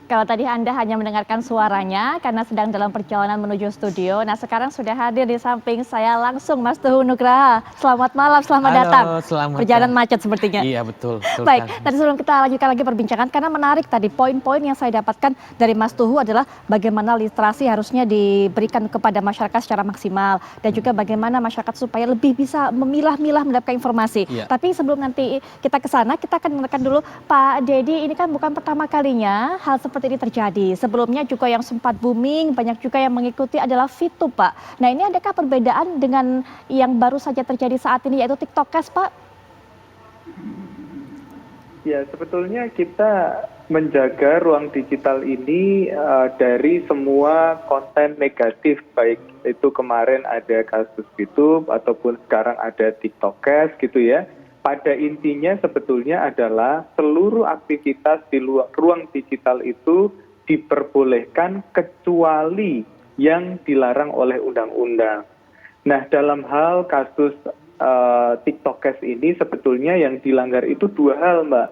Kalau tadi Anda hanya mendengarkan suaranya karena sedang dalam perjalanan menuju studio. Nah, sekarang sudah hadir di samping saya langsung Mas Tuhu Nugraha. Selamat malam, selamat datang. Halo, selamat Perjalanan macet sepertinya. Iya, betul Baik, sekali. tadi sebelum kita lanjutkan lagi perbincangan, karena menarik tadi poin-poin yang saya dapatkan dari Mas Tuhu adalah bagaimana literasi harusnya diberikan kepada masyarakat secara maksimal dan juga bagaimana masyarakat supaya lebih bisa memilah-milah mendapatkan informasi. Iya. Tapi sebelum nanti kita ke sana, kita akan mendengarkan dulu Pak Dedi. Ini kan bukan pertama kalinya hal seperti ini terjadi. Sebelumnya juga yang sempat booming, banyak juga yang mengikuti adalah VTube, Pak. Nah, ini adakah perbedaan dengan yang baru saja terjadi saat ini yaitu TikTokers, Pak? Ya, sebetulnya kita menjaga ruang digital ini dari semua konten negatif, baik itu kemarin ada kasus YouTube ataupun sekarang ada TikTokers gitu ya. Pada intinya sebetulnya adalah seluruh aktivitas di ruang digital itu diperbolehkan kecuali yang dilarang oleh undang-undang. Nah, dalam hal kasus TikTokers ini sebetulnya yang dilanggar itu dua hal, Mbak.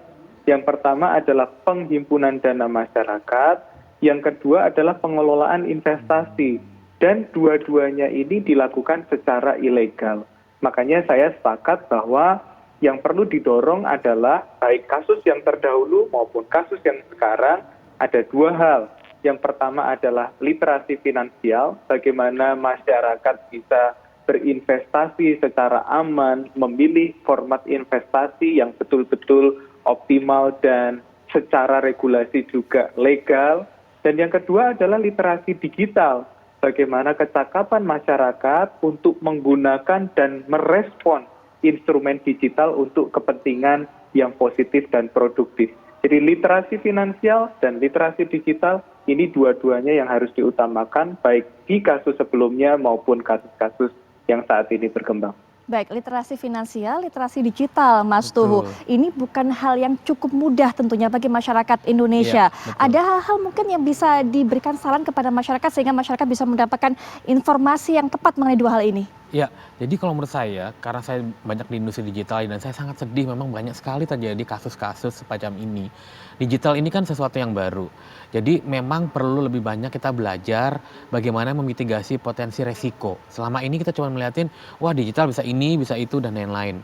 Yang pertama adalah penghimpunan dana masyarakat, yang kedua adalah pengelolaan investasi. Dan dua-duanya ini dilakukan secara ilegal. Makanya saya sepakat bahwa yang perlu didorong adalah baik kasus yang terdahulu maupun kasus yang sekarang ada dua hal. Yang pertama adalah literasi finansial, bagaimana masyarakat bisa berinvestasi secara aman, memilih format investasi yang betul-betul optimal dan secara regulasi juga legal. Dan yang kedua adalah literasi digital, bagaimana kecakapan masyarakat untuk menggunakan dan merespon instrumen digital untuk kepentingan yang positif dan produktif. Jadi literasi finansial dan literasi digital ini dua-duanya yang harus diutamakan baik di kasus sebelumnya maupun kasus-kasus yang saat ini berkembang. Baik, literasi finansial, literasi digital, Mas Tuhu. Ini bukan hal yang cukup mudah tentunya bagi masyarakat Indonesia. Iya, ada hal-hal mungkin yang bisa diberikan saran kepada masyarakat sehingga masyarakat bisa mendapatkan informasi yang tepat mengenai dua hal ini? Ya, jadi kalau menurut saya, karena saya banyak di industri digital dan saya sangat sedih memang banyak sekali terjadi kasus-kasus semacam ini. Digital ini kan sesuatu yang baru. Jadi memang perlu lebih banyak kita belajar bagaimana memitigasi potensi resiko. Selama ini kita cuma melihatin, wah digital bisa ini, bisa itu, dan lain-lain.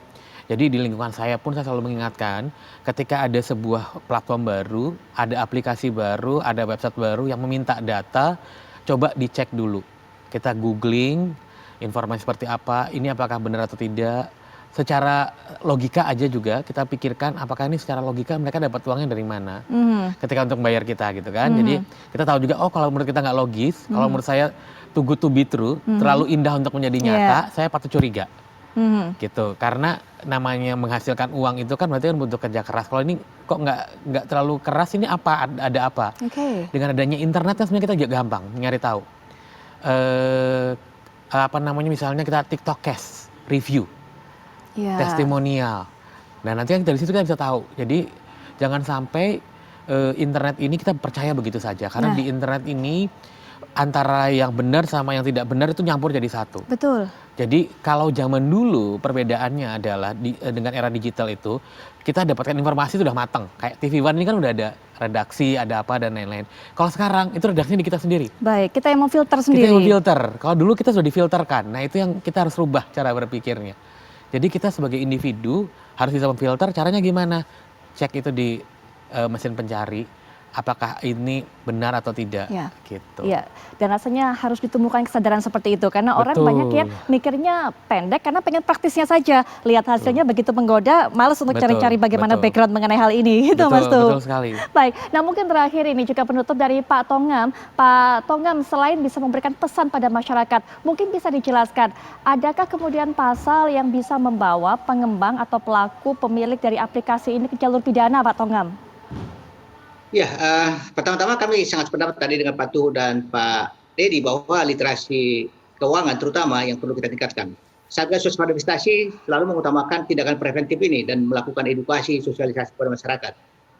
Jadi di lingkungan saya pun saya selalu mengingatkan ketika ada sebuah platform baru, ada aplikasi baru, ada website baru yang meminta data, coba dicek dulu. Kita googling, informasi seperti apa, ini apakah benar atau tidak. Secara logika aja juga kita pikirkan apakah ini secara logika mereka dapat uangnya dari mana. Ketika untuk bayar kita gitu kan. Jadi kita tahu juga, oh kalau menurut kita nggak logis, kalau menurut saya too good to be true, terlalu indah untuk menjadi nyata, saya patut curiga. Gitu. Karena namanya menghasilkan uang itu kan berarti kan butuh kerja keras. Kalau ini kok nggak terlalu keras, ini apa, ada apa. Dengan adanya internet kan sebenarnya kita juga gampang nyari tahu. Misalnya kita TikTok cash review, testimonial. Nah nanti kan dari situ kita bisa tahu. Jadi jangan sampai internet ini kita percaya begitu saja. Karena di internet ini antara yang benar sama yang tidak benar itu nyampur jadi satu. Betul. Jadi kalau zaman dulu perbedaannya adalah dengan era digital itu kita dapatkan informasi sudah matang. Kayak TV One ini kan udah ada redaksi, ada apa dan lain-lain. Kalau sekarang itu redaksinya di kita sendiri. Baik, kita yang memfilter sendiri. Kita yang memfilter. Kalau dulu kita sudah difilterkan. Nah itu yang kita harus rubah cara berpikirnya. Jadi kita sebagai individu harus bisa memfilter. Caranya gimana? Cek itu di mesin pencari. Apakah ini benar atau tidak, gitu. Iya, dan rasanya harus ditemukan kesadaran seperti itu karena orang banyak yang mikirnya pendek karena pengen praktisnya saja. Lihat hasilnya begitu menggoda, malas untuk cari-cari bagaimana background mengenai hal ini, gitu Mas Tuhu. Betul sekali. Baik, nah mungkin terakhir ini juga penutup dari Pak Tongam. Pak Tongam, selain bisa memberikan pesan pada masyarakat, mungkin bisa dijelaskan, adakah kemudian pasal yang bisa membawa pengembang atau pelaku pemilik dari aplikasi ini ke jalur pidana, Pak Tongam? Ya, pertama-tama kami sangat sependapat tadi dengan Pak Tuhu dan Pak Dedi bahwa literasi keuangan terutama yang perlu kita tingkatkan. Satgas Waspada Investasi selalu mengutamakan tindakan preventif ini dan melakukan edukasi, sosialisasi kepada masyarakat.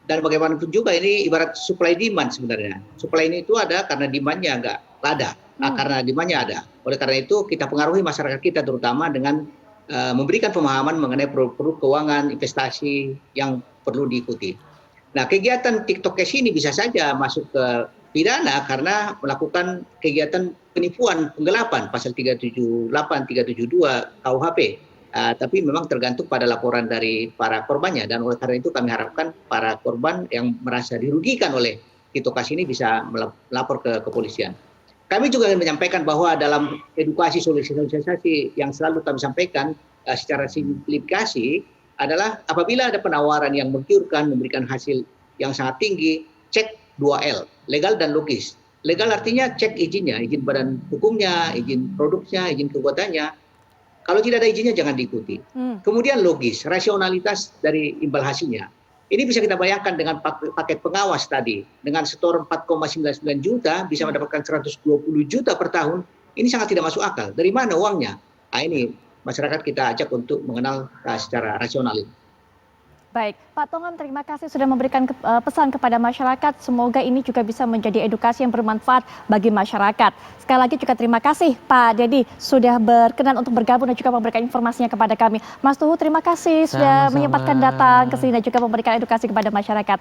Dan bagaimanapun juga ini ibarat supply demand sebenarnya. Supply ini itu ada karena demand-nya nggak ada, karena demand-nya ada. Oleh karena itu kita pengaruhi masyarakat kita terutama dengan memberikan pemahaman mengenai produk-produk keuangan, investasi yang perlu diikuti. Nah, kegiatan TikTok Cash ini bisa saja masuk ke pidana karena melakukan kegiatan penipuan, penggelapan, pasal 378, 372 KUHP. Tapi memang tergantung pada laporan dari para korbannya, dan oleh karena itu kami harapkan para korban yang merasa dirugikan oleh TikTok Cash ini bisa melapor ke kepolisian. Kami juga ingin menyampaikan bahwa dalam edukasi sosialisasi yang selalu kami sampaikan secara simplifikasi adalah apabila ada penawaran yang menggiurkan, memberikan hasil yang sangat tinggi, cek 2L, legal dan logis. Legal artinya cek izinnya, izin badan hukumnya, izin produksinya, izin kebuatannya. Kalau tidak ada izinnya jangan diikuti. Kemudian logis, rasionalitas dari imbal hasilnya. Ini bisa kita bayangkan dengan paket pengawas tadi, dengan setor 4,99 juta bisa mendapatkan 120 juta per tahun. Ini sangat tidak masuk akal. Dari mana uangnya? Nah, ini masyarakat kita ajak untuk mengenal secara rasional. Baik, Pak Tongam, terima kasih sudah memberikan pesan kepada masyarakat. Semoga ini juga bisa menjadi edukasi yang bermanfaat bagi masyarakat. Sekali lagi juga terima kasih Pak Dedi sudah berkenan untuk bergabung dan juga memberikan informasinya kepada kami. Mas Tuhu, terima kasih sudah Sama-sama. menyempatkan datang ke sini dan juga memberikan edukasi kepada masyarakat.